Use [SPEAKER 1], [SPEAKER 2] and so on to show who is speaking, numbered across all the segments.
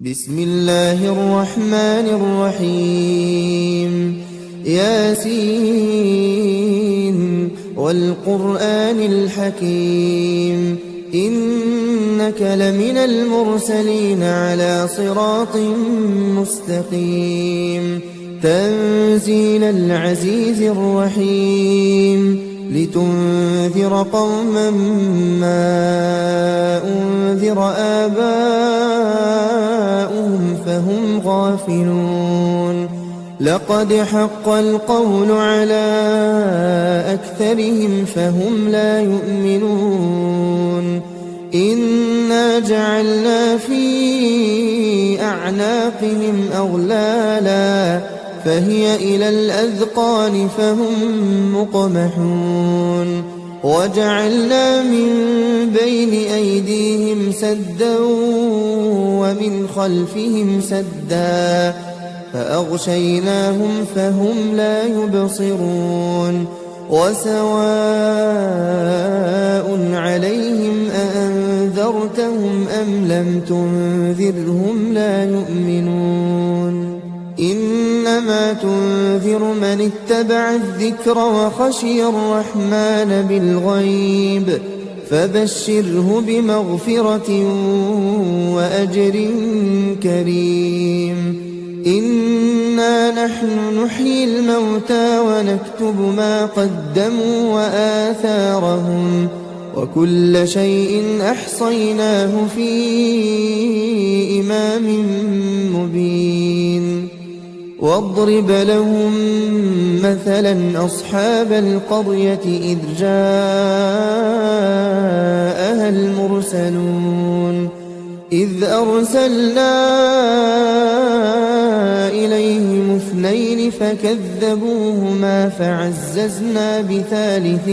[SPEAKER 1] بسم الله الرحمن الرحيم ياسين والقرآن الحكيم إنك لمن المرسلين على صراط مستقيم تنزيل العزيز الرحيم لتنذر قوما ما أنذر آباؤهم فهم غافلون لقد حق القول على أكثرهم فهم لا يؤمنون إنا جعلنا في أعناقهم أغلالا فهي إلى الأذقان فهم مقمحون وجعلنا من بين أيديهم سدا ومن خلفهم سدا فأغشيناهم فهم لا يبصرون وسواء عليهم أأنذرتهم أم لم تنذرهم لا يؤمنون إنما تنذر من اتبع الذكر وخشي الرحمن بالغيب فبشره بمغفرة وأجر كريم إنا نحن نحيي الموتى ونكتب ما قدموا وآثارهم وكل شيء أحصيناه في إمام مبين واضرب لهم مثلا أصحاب القرية إذ جاءها المرسلون إذ أرسلنا إليهم اثنين فكذبوهما فعززنا بثالث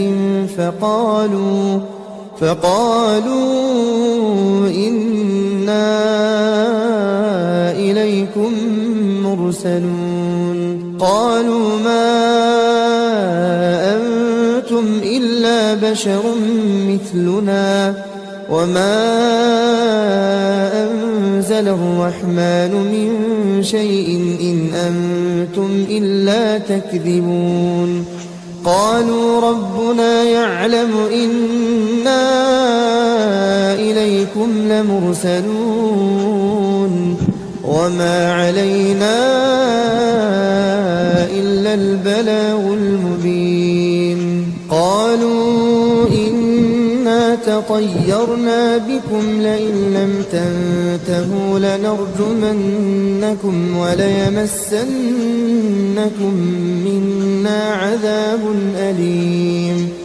[SPEAKER 1] فقالوا إنا إليكم مرسلون قالوا ما أنتم إلا بشر مثلنا وما أنزل الرحمن من شيء إن أنتم إلا تكذبون قالوا ربنا يعلم إنا إليكم لمرسلون وما علينا إلا البلاغ المبين قالوا إنا تطيرنا بكم لئن لم تنتهوا لنرجمنكم وليمسنكم منا عذاب أليم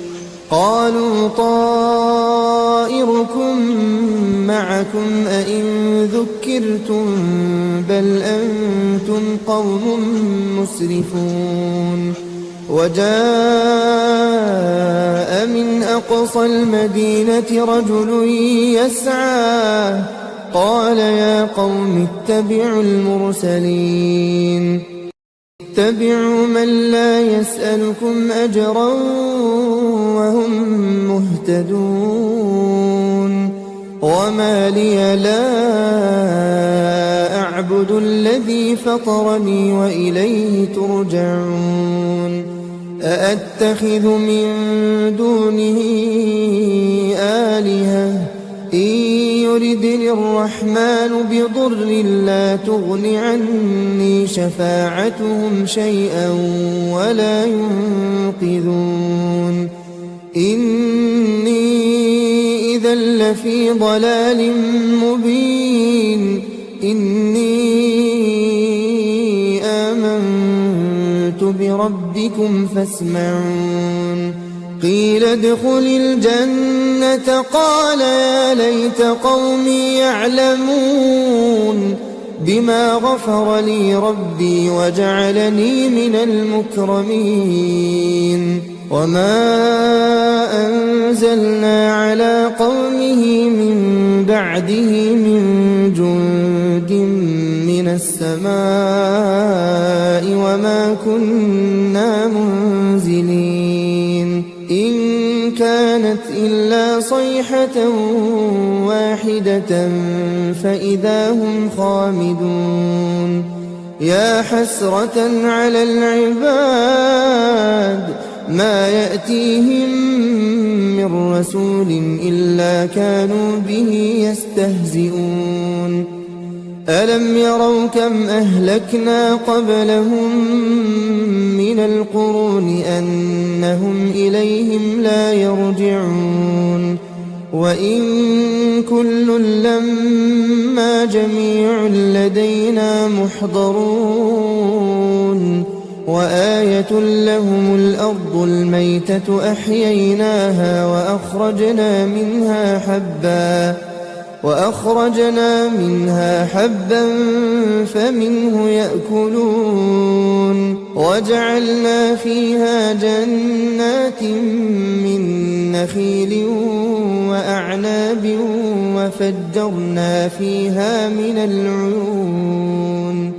[SPEAKER 1] قالوا طائركم معكم أئن ذكرتم بل أنتم قوم مسرفون وجاء من أقصى المدينة رجل يسعى قال يا قوم اتبعوا المرسلين اتبعوا من لا يسألكم أجرا وهم مهتدون وما لي لا أعبد الذي فطرني وإليه ترجعون أأتخذ من دونه آلهة إن يردني الرحمن بضر لا تغن عني شفاعتهم شيئا ولا ينقذون إني إذا لفي ضلال مبين إني آمنت بربكم فاسمعون قيل ادخل الجنة قال يا ليت قومي يعلمون بما غفر لي ربي وجعلني من المكرمين وما أنزلنا على قومه من بعده من جند من السماء وما كنا منزلين إن كانت إلا صيحة واحدة فإذا هم خامدون يا حسرة على العباد ما يأتيهم من رسول إلا كانوا به يستهزئون ألم يروا كم أهلكنا قبلهم من القرون أنهم إليهم لا يرجعون وإن كل لما جميع لدينا محضرون وآية لهم الأرض الميتة أحييناها وأخرجنا منها حبا فمنه يأكلون وجعلنا فيها جنات من نخيل وأعناب وفجرنا فيها من العيون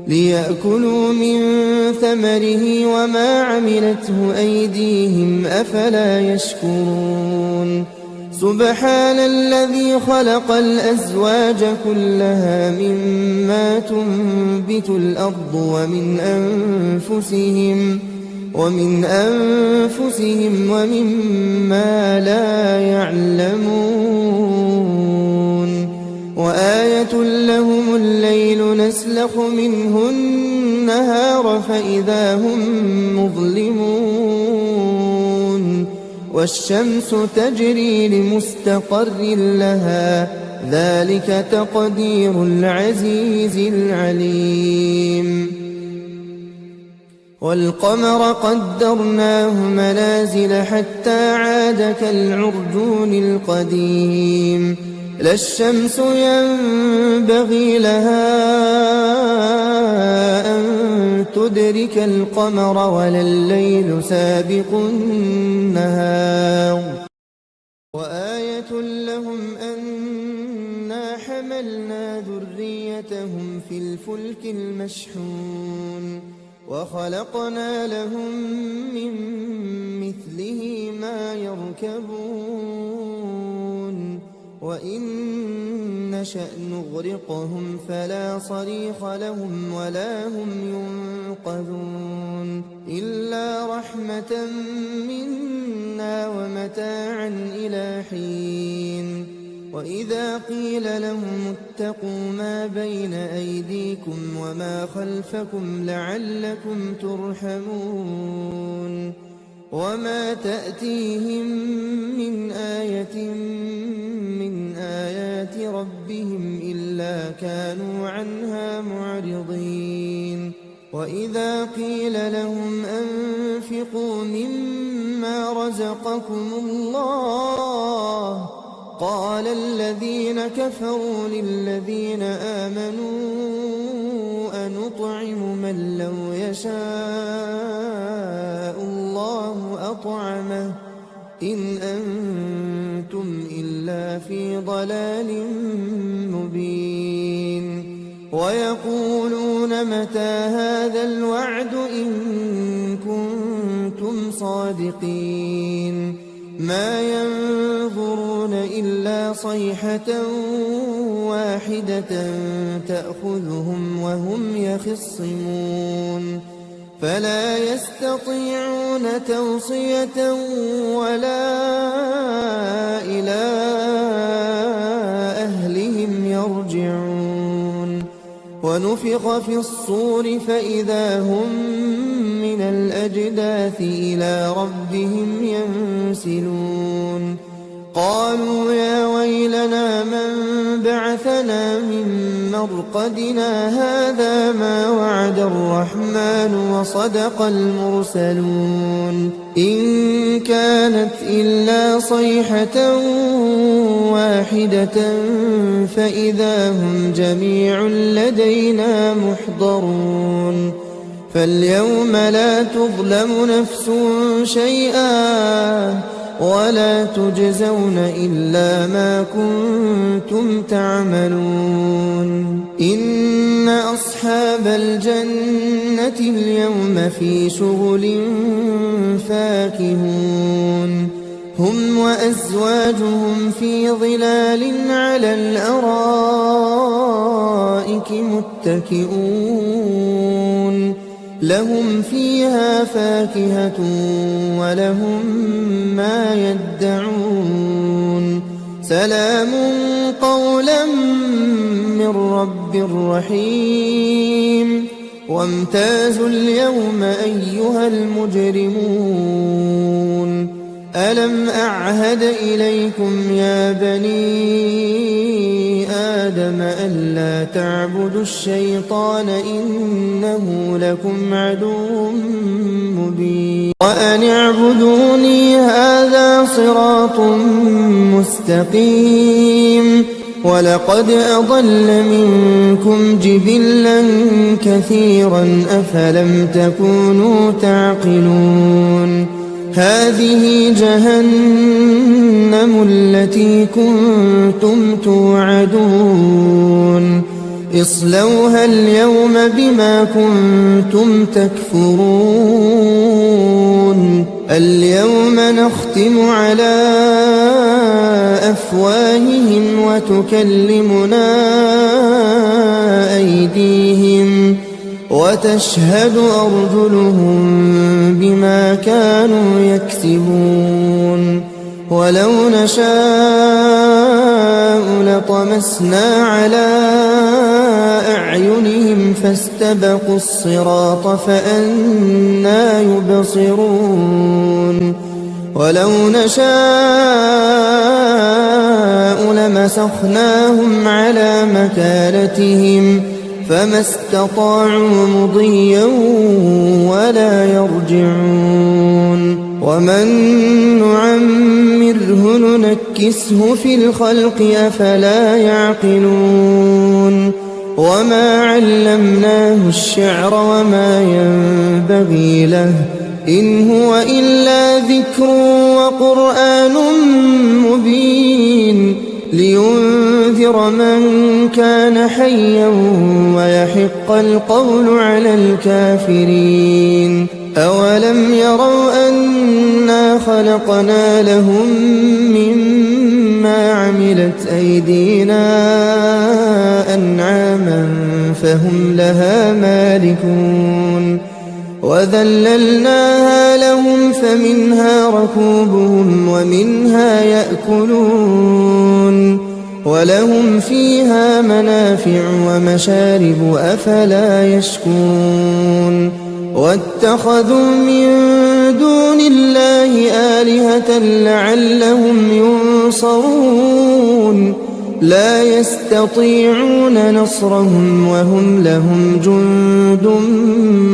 [SPEAKER 1] ليأكلوا من ثمره وما عملته أيديهم أفلا يشكرون سبحان الذي خلق الأزواج كلها مما تنبت الأرض ومن أنفسهم ومما لا يعلمون وآية لهم الليل نسلخ منه النهار فإذا هم مظلمون والشمس تجري لمستقر لها ذلك تقدير العزيز العليم والقمر قدرناه منازل حتى عاد كالعرجون القديم لا الشمس ينبغي لها أن تدرك القمر ولا الليل سابق النهار وآية لهم أنا حملنا ذريتهم في الفلك المشحون وخلقنا لهم من مثله ما يركبون وإن نشأ نغرقهم فلا صريخ لهم ولا هم ينقذون إلا رحمة منا ومتاعا إلى حين وإذا قيل لهم اتقوا ما بين أيديكم وما خلفكم لعلكم ترحمون وما تأتيهم من آية من آيات ربهم إلا كانوا عنها معرضين وإذا قيل لهم أنفقوا مما رزقكم الله قال الذين كفروا للذين آمنوا أنطعم من لو يشاء الله أطعمه إن أنتم إلا في ضلال مبين ويقولون متى هذا الوعد إن كنتم صادقين ما ينظرون إلا صيحة واحدة تأخذهم وهم يخصمون فلا يستطيعون توصية ولا إلى أهلهم يرجعون ونفخ في الصور فإذا هم من الأجداث إلى ربهم ينسلون قالوا يا ويلنا من بعثنا من مرقدنا هذا ما وعد الرحمن وصدق المرسلون إن كانت إلا صيحة واحدة فإذا هم جميع لدينا محضرون فاليوم لا تظلم نفس شيئا ولا تجزون إلا ما كنتم تعملون إن أصحاب الجنة اليوم في شغل فاكهون هم وأزواجهم في ظلال على الأرائك متكئون لهم فيها فاكهة ولهم ما يدعون سلام قولا من رب رحيم وامتازوا اليوم أيها المجرمون ألم أعهد إليكم يا بني آدم ألا تعبدوا الشيطان إنه لكم عدو مبين وأن اعبدوني هذا صراط مستقيم ولقد أضل منكم جبلا كثيرا أفلم تكونوا تعقلون هذه جهنم التي كنتم توعدون اصلوها اليوم بما كنتم تكفرون اليوم نختم على أفواههم وتكلمنا أيديهم وتشهد أرجلهم بما كانوا يكسبون ولو نشاء لطمسنا على أعينهم فاستبقوا الصراط فأنى يبصرون ولو نشاء لمسخناهم على مكانتهم فما استطاعوا مضيا ولا يرجعون ومن نعمره ننكسه في الخلق أفلا يعقلون وما علمناه الشعر وما ينبغي له إن هو إلا ذكر وقرآن مبين لينذر من كان حيا ويحق القول على الكافرين أولم يروا أنا خلقنا لهم مما عملت أيدينا أنعاما فهم لها مالكون وذللناها لهم فمنها ركوبهم ومنها يأكلون ولهم فيها منافع ومشارب أفلا يشكون واتخذوا من دون الله آلهة لعلهم ينصرون لا يستطيعون نصرهم وهم لهم جند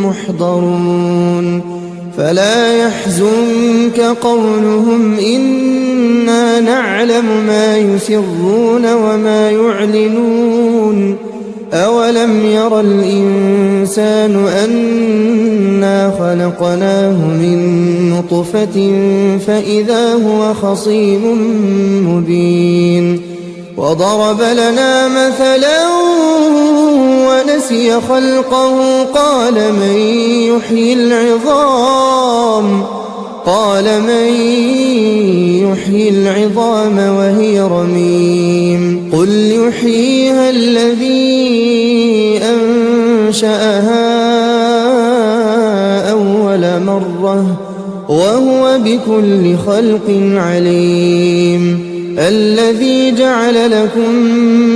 [SPEAKER 1] محضرون فلا يحزنك قولهم إنا نعلم ما يسرون وما يعلنون أولم ير الإنسان أنا خلقناه من نطفة فإذا هو خصيم مبين وضرب لنا مثلا ونسي خلقه قال من يحيي العظام وهي رميم قل يحييها الذي أنشأها أول مرة وهو بكل خلق عليم الذي جعل لكم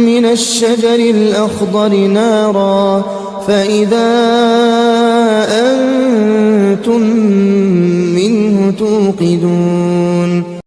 [SPEAKER 1] من الشجر الأخضر نارا فإذا أنتم منه توقدون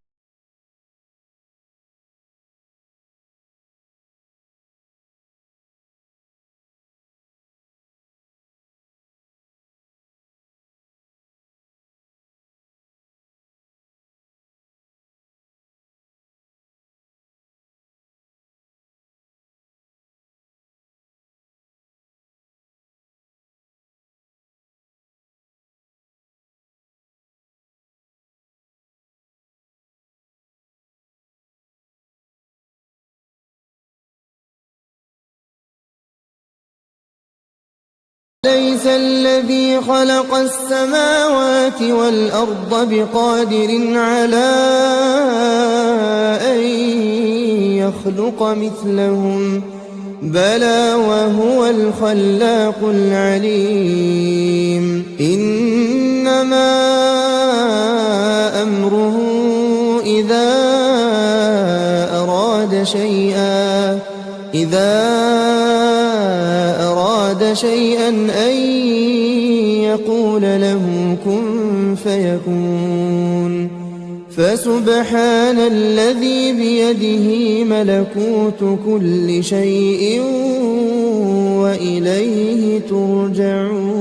[SPEAKER 1] أليس الذي خلق السماوات والأرض بقادر على أن يخلق مثلهم بلى وهو الخلاق العليم إنما أمره إذا أراد شيئا أن يقول له كن فيكون فسبحان الذي بيده ملكوت كل شيء وإليه ترجعون